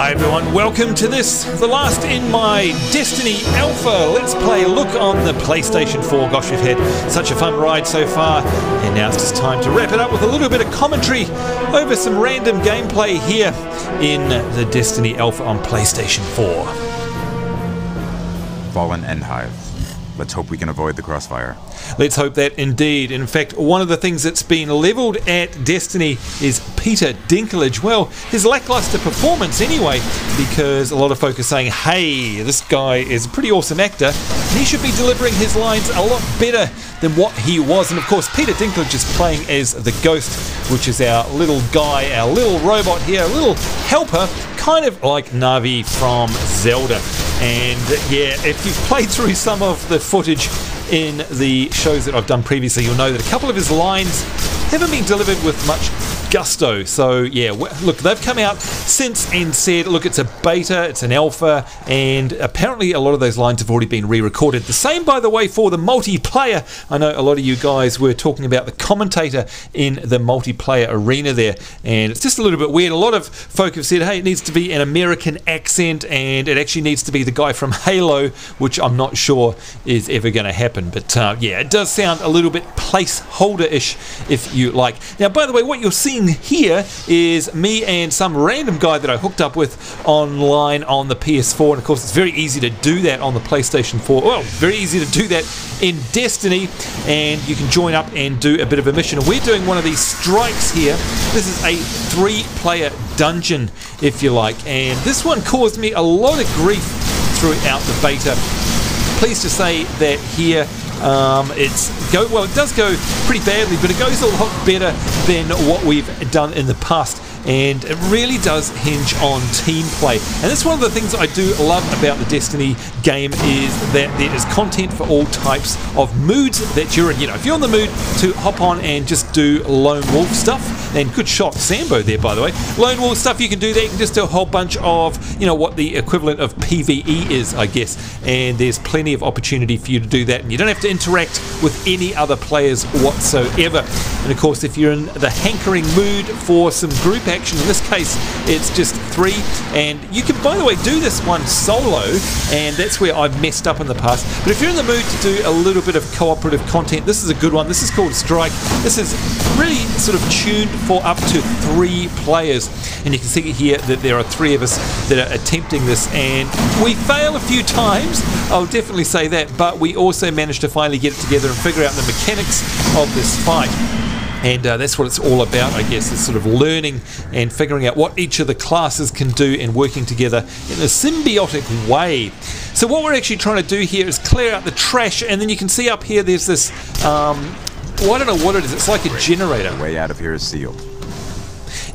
Hi everyone, welcome to this, the last in my Destiny Alpha Let's Play look on the PlayStation 4. Gosh, we've had such a fun ride so far, and now it's just time to wrap it up with a little bit of commentary over some random gameplay here in the Destiny Alpha on PlayStation 4. Fallen End Hive. Let's hope we can avoid the crossfire. Let's hope that indeed. In fact, one of the things that's been levelled at Destiny is Peter Dinklage. Well, his lackluster performance anyway, because a lot of folk are saying, hey, this guy is a pretty awesome actor, and he should be delivering his lines a lot better than what he was. And of course, Peter Dinklage is playing as the Ghost, which is our little guy, our little robot here, a little helper, kind of like Navi from Zelda. And yeah, if you've played through some of the footage in the shows that I've done previously, you'll know that a couple of his lines haven't been delivered with much gusto. So yeah, look, they've come out since and said, look, it's a beta, it's an alpha, and apparently a lot of those lines have already been re-recorded. The same, by the way, for the multiplayer. I know a lot of you guys were talking about the commentator in the multiplayer arena there, and it's just a little bit weird. A lot of folk have said, hey, it needs to be an American accent, and it actually needs to be the guy from Halo, which I'm not sure is ever going to happen. But yeah, it does sound a little bit placeholder-ish, if you like. Now, by the way, what you're seeing here is me and some random guy that I hooked up with online on the PS4, and of course it's very easy to do that on the PlayStation 4. Well, very easy to do that in Destiny, and you can join up and do a bit of a mission. And we're doing one of these strikes here. This is a 3-player dungeon, if you like, and this one caused me a lot of grief throughout the beta. Pleased to say that here it does go pretty badly, but it goes a lot better than what we've done in the past, and it really does hinge on team play. And that's one of the things I do love about the Destiny game, is that there is content for all types of moods that you're in. You know, if you're in the mood to hop on and just do lone wolf stuff, and good shot Sambo there, by the way, lone wolf stuff, you can do that. You can just do a whole bunch of, you know, what the equivalent of PvE is, I guess, and there's plenty of opportunity for you to do that, and you don't have to interact with any other players whatsoever. And of course, if you're in the hankering mood for some group action, in this case it's just 3, and you can, by the way, do this one solo, and that's where I've messed up in the past. But if you're in the mood to do a little bit of cooperative content, this is a good one. This is called Strike. This is really sort of tuned for up to 3 players, and you can see here that there are 3 of us that are attempting this, and we fail a few times, I'll definitely say that, but we also managed to finally get it together and figure out the mechanics of this fight. And that's what it's all about, I guess, is sort of learning and figuring out what each of the classes can do and working together in a symbiotic way. So what we're actually trying to do here is clear out the trash, and then you can see up here there's this, well, I don't know what it is, it's like a generator. The way out of here is sealed.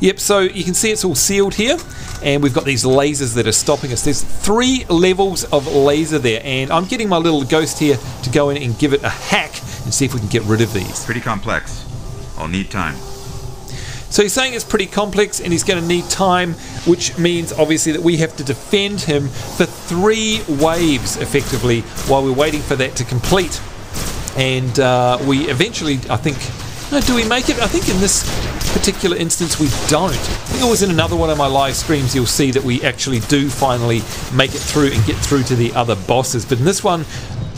Yep, so you can see it's all sealed here, and we've got these lasers that are stopping us. There's 3 levels of laser there, and I'm getting my little ghost here to go in and give it a hack and see if we can get rid of these. Pretty complex. I'll need time. So he's saying it's pretty complex and he's going to need time, which means obviously that we have to defend him for 3 waves effectively while we're waiting for that to complete. And we eventually, I think, no, do we make it? I think in this particular instance we don't. I think it was in another one of my live streams you'll see that we actually do finally make it through and get through to the other bosses. But in this one,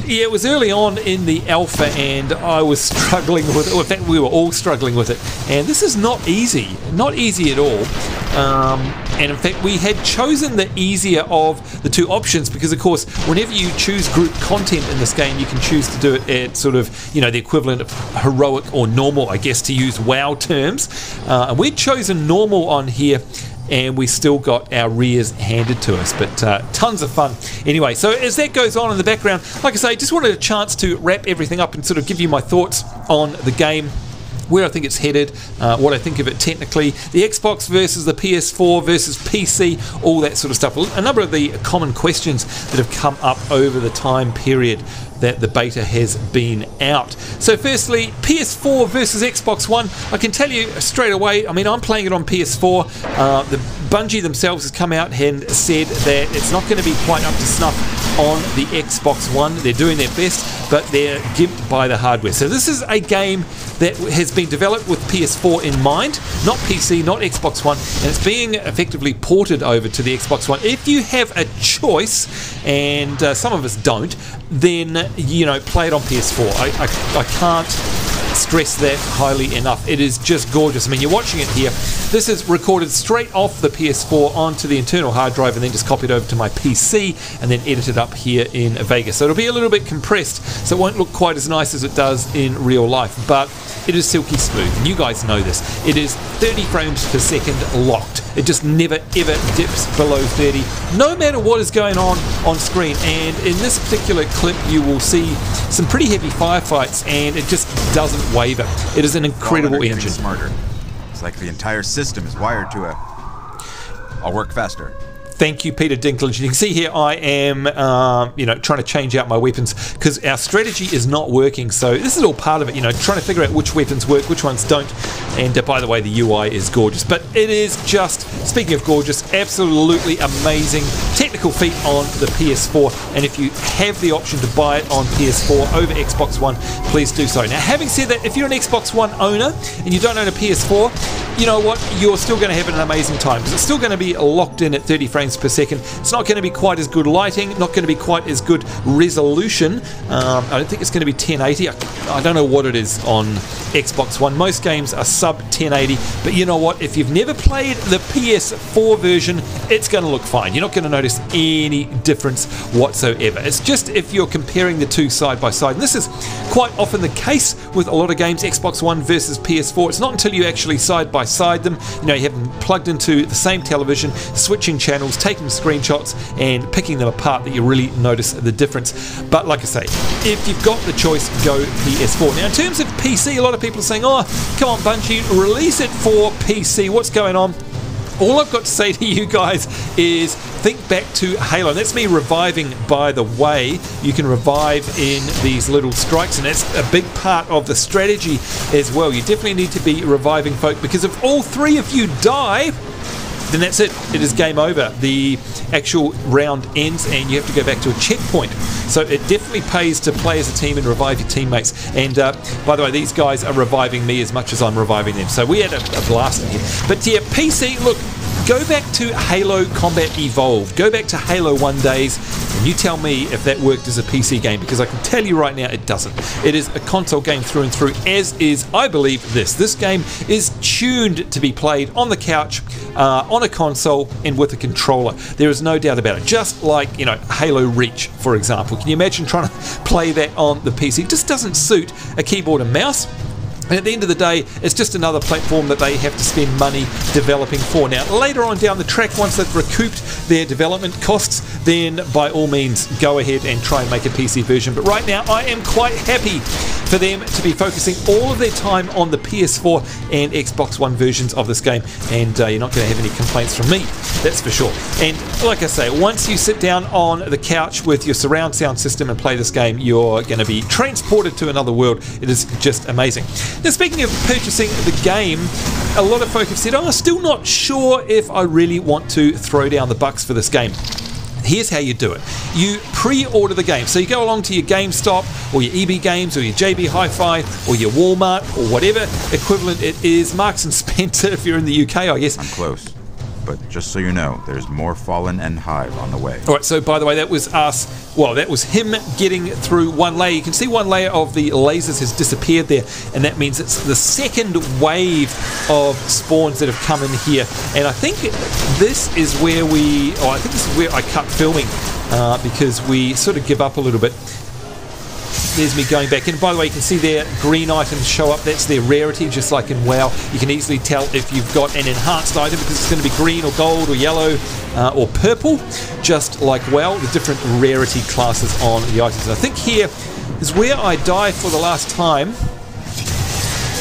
yeah, it was early on in the alpha and I was struggling with it. In fact, we were all struggling with it. And this is not easy at all. And in fact, we had chosen the easier of the 2 options because, of course, whenever you choose group content in this game, you can choose to do it at sort of, you know, the equivalent of heroic or normal, I guess, to use WoW terms. And we'd chosen normal on here, and we still got our rears handed to us, but tons of fun. Anyway, so as that goes on in the background, like I say, just wanted a chance to wrap everything up and sort of give you my thoughts on the game, where I think it's headed, what I think of it technically, the Xbox versus the PS4 versus PC, all that sort of stuff. A number of the common questions that have come up over the time period that the beta has been out. So firstly, PS4 versus Xbox One. I can tell you straight away, I mean, I'm playing it on PS4. The Bungie themselves has come out and said that it's not going to be quite up to snuff on the Xbox One. They're doing their best, but they're gimped by the hardware. So this is a game that has been developed with PS4 in mind, not PC, not Xbox One, and it's being effectively ported over to the Xbox One. If you have a choice, and some of us don't, then, you know, play it on PS4. I can't stress that highly enough. It is just gorgeous. I mean, you're watching it here. This is recorded straight off the PS4 onto the internal hard drive and then just copied over to my PC and then edited up here in Vegas. So it'll be a little bit compressed, so it won't look quite as nice as it does in real life, but it is silky smooth, and you guys know this. It is 30 frames per second locked. It just never ever dips below 30, no matter what is going on screen. And in this particular clip, you will see some pretty heavy firefights, and it just doesn't waver. It is an incredible engine. Smarter. It's like the entire system is wired to a... I'll work faster. Thank you, Peter Dinklage. You can see here I am, you know, trying to change out my weapons because our strategy is not working. So this is all part of it, you know, trying to figure out which weapons work, which ones don't. And by the way, the UI is gorgeous. But it is just, speaking of gorgeous, absolutely amazing technical feat on the PS4. And if you have the option to buy it on PS4 over Xbox One, please do so. Now, having said that, if you're an Xbox One owner and you don't own a PS4, you know what? You're still going to have an amazing time because it's still going to be locked in at 30 frames per second. It's not going to be quite as good lighting, not going to be quite as good resolution. I don't think it's going to be 1080. I don't know what it is on Xbox One. Most games are sub 1080, but you know what? If you've never played the PS4 version, it's going to look fine. You're not going to notice any difference whatsoever. It's just if you're comparing the two side by side, and this is quite often the case with a lot of games, Xbox One versus PS4. It's not until you actually side by side them, you know, you have them plugged into the same television, switching channels, taking screenshots and picking them apart, that you really notice the difference. But like I say, if you've got the choice, go PS4. Now in terms of PC, a lot of people are saying, oh, come on Bungie, release it for PC. What's going on? All I've got to say to you guys is think back to Halo. And that's me reviving, by the way. You can revive in these little strikes, and that's a big part of the strategy as well. You definitely need to be reviving folk, because if all three of you die, then that's it. It is game over. The actual round ends and you have to go back to a checkpoint. So it definitely pays to play as a team and revive your teammates. And by the way, these guys are reviving me as much as I'm reviving them. So we had a blast in here. But yeah, PC, look, go back to Halo Combat Evolved. Go back to Halo 1 days and you tell me if that worked as a PC game, because I can tell you right now it doesn't. It is a console game through and through, as is, I believe, this. This game is tuned to be played on the couch, on a console, and with a controller. There is no doubt about it. Just like, you know, Halo Reach, for example. Can you imagine trying to play that on the PC? It just doesn't suit a keyboard and mouse. And at the end of the day, it's just another platform that they have to spend money developing for. Now, later on down the track, once they've recouped their development costs, then by all means, go ahead and try and make a PC version. But right now, I am quite happy for them to be focusing all of their time on the PS4 and Xbox One versions of this game. And you're not going to have any complaints from me, that's for sure. And like I say, once you sit down on the couch with your surround sound system and play this game, you're going to be transported to another world. It is just amazing. Now, speaking of purchasing the game, a lot of folk have said, oh, I'm still not sure if I really want to throw down the bucks for this game. Here's how you do it. You pre-order the game. So you go along to your GameStop or your EB Games or your JB Hi-Fi or your Walmart or whatever equivalent it is. Marks and Spencer if you're in the UK, I guess. I'm close. But just so you know, there's more Fallen and Hive on the way. Alright, so by the way, that was us. Well, that was him getting through one layer. You can see one layer of the lasers has disappeared there, and that means it's the second wave of spawns that have come in here. And I think this is where I think this is where I cut filming because we sort of give up a little bit. There's me going back in. By the way, you can see their green items show up. That's their rarity, just like in WoW. You can easily tell if you've got an enhanced item because it's going to be green or gold or yellow or purple, just like WoW, the different rarity classes on the items. And I think here is where I die for the last time,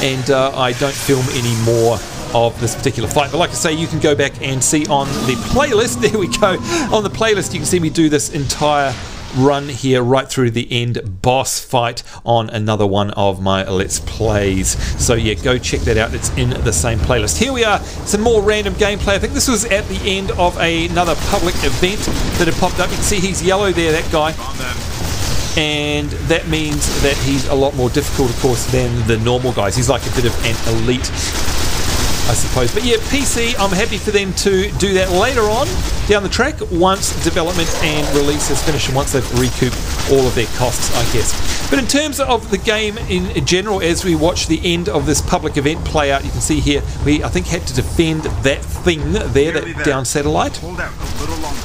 and I don't film any more of this particular fight. But like I say, you can go back and see on the playlist. There we go. On the playlist, you can see me do this entire run here right through the end boss fight on another one of my Let's Plays. So yeah, go check that out. It's in the same playlist. Here we are, some more random gameplay. I think this was at the end of another public event that had popped up. You can see he's yellow there, that guy. And that means that he's a lot more difficult, of course, than the normal guys. He's like a bit of an elite, I suppose. But yeah, PC, I'm happy for them to do that later on down the track once development and release is finished and once they've recouped all of their costs, I guess. But in terms of the game in general, as we watch the end of this public event play out, you can see here we, I think, had to defend that thing there, that down satellite. Hold out a little longer.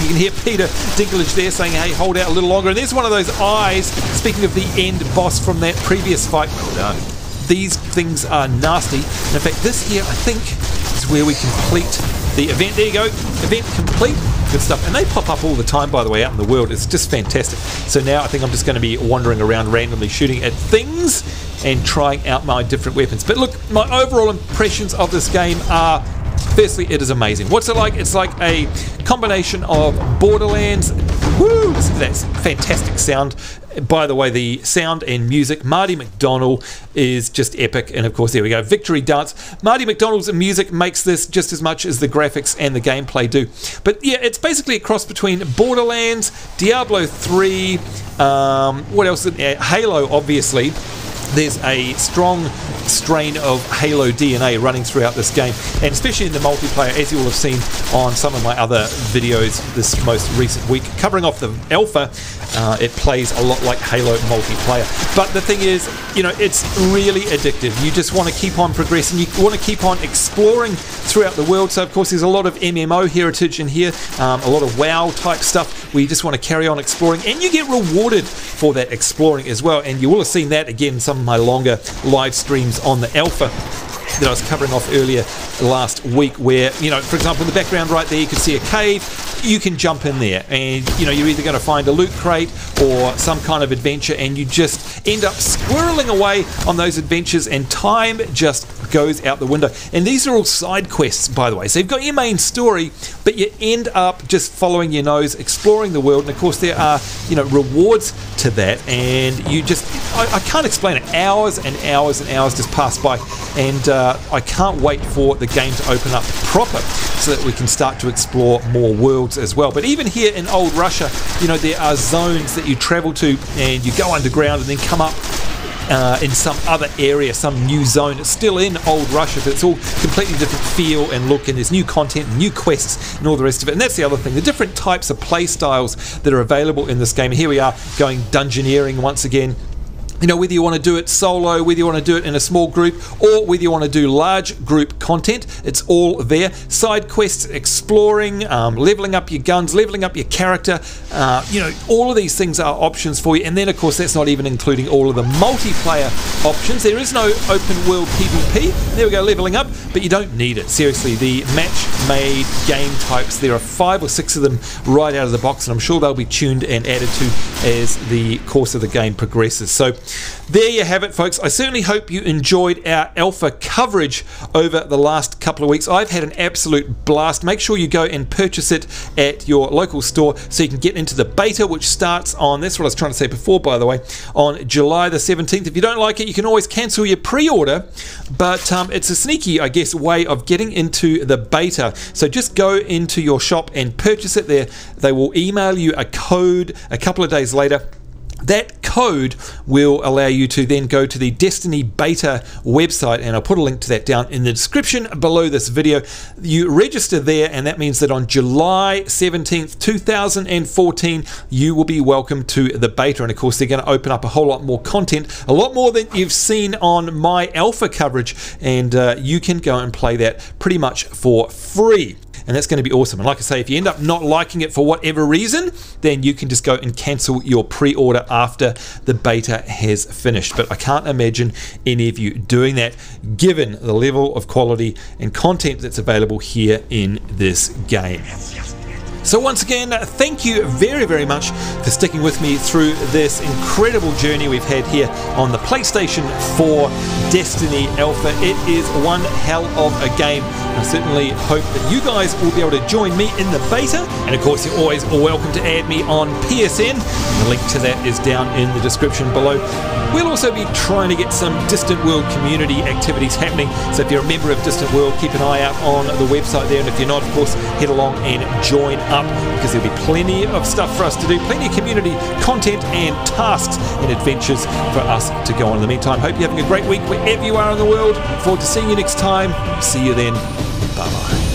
You can hear Peter Dinklage there saying, hey, hold out a little longer. And there's one of those eyes, speaking of the end boss from that previous fight. Well done. These things are nasty. And in fact, this here, I think, is where we complete the event. There you go. Event complete. Good stuff. And they pop up all the time, by the way, out in the world. It's just fantastic. So now I think I'm just going to be wandering around randomly shooting at things and trying out my different weapons. But look, my overall impressions of this game are, firstly, it is amazing. What's it like? It's like a combination of Borderlands. Woo! Listen to that fantastic sound. By the way, the sound and music, Marty McDonald is just epic. And of course, there we go, Victory Dance. Marty McDonald's music makes this just as much as the graphics and the gameplay do. But yeah, it's basically a cross between Borderlands, Diablo 3, what else? Halo, obviously. There's a strong strain of Halo DNA running throughout this game, and especially in the multiplayer, as you will have seen on some of my other videos this most recent week covering off the alpha. It plays a lot like Halo multiplayer, but the thing is, you know, it's really addictive. You just want to keep on progressing, you want to keep on exploring throughout the world. So of course there's a lot of MMO heritage in here, a lot of WoW type stuff where you just want to carry on exploring, and you get rewarded for that exploring as well. And you will have seen that again in some of my longer live streams on the alpha that I was covering off earlier last week, where, you know, for example, in the background right there you can see a cave. You can jump in there and, you know, you're either going to find a loot crate or some kind of adventure, and you just end up squirreling away on those adventures, and time just goes out the window. And these are all side quests, by the way. So you've got your main story, but you end up just following your nose, exploring the world, and of course there are, you know, rewards to that, and you just, I can't explain it. Hours and hours and hours just pass by, and I can't wait for the game to open up proper so that we can start to explore more worlds as well. But even here in old Russia, you know, there are zones that you travel to and you go underground and then come up in some other area, some new zone. It's still in old Russia, but it's all completely different feel and look, and there's new content and new quests and all the rest of it. And that's the other thing, the different types of play styles that are available in this game. And here we are going dungeoneering once again. You know, whether you want to do it solo, whether you want to do it in a small group, or whether you want to do large group content, it's all there. Side quests, exploring, leveling up your guns, leveling up your character, you know, all of these things are options for you. And then of course that's not even including all of the multiplayer options. There is no open world PvP. There we go, leveling up, but you don't need it. Seriously, the match-made game types, there are 5 or 6 of them right out of the box, and I'm sure they'll be tuned and added to as the course of the game progresses. So there you have it, folks. I certainly hope you enjoyed our alpha coverage over the last couple of weeks. I've had an absolute blast. Make sure you go and purchase it at your local store so you can get into the beta, which starts on, that's what I was trying to say before, by the way, on July the 17th. If you don't like it, you can always cancel your pre-order, but it's a sneaky, I guess, way of getting into the beta. So just go into your shop and purchase it there. They will email you a code a couple of days later. That code will allow you to then go to the Destiny beta website, and I'll put a link to that down in the description below this video. You register there, and that means that on July 17th, 2014, you will be welcome to the beta. And of course, they're going to open up a whole lot more content, a lot more than you've seen on my alpha coverage, and you can go and play that pretty much for free. And that's going to be awesome. And like I say, if you end up not liking it for whatever reason, then you can just go and cancel your pre-order after the beta has finished. But I can't imagine any of you doing that, given the level of quality and content that's available here in this game. So once again, thank you very, very much for sticking with me through this incredible journey we've had here on the PlayStation 4 Destiny Alpha. It is one hell of a game. I certainly hope that you guys will be able to join me in the beta. And of course, you're always welcome to add me on PSN. The link to that is down in the description below. We'll also be trying to get some Distant World community activities happening. So if you're a member of Distant World, keep an eye out on the website there. And if you're not, of course, head along and join up, because there'll be plenty of stuff for us to do, plenty of community content and tasks and adventures for us to go on. In the meantime, hope you're having a great week wherever you are in the world. Look forward to seeing you next time. See you then. Bye-bye.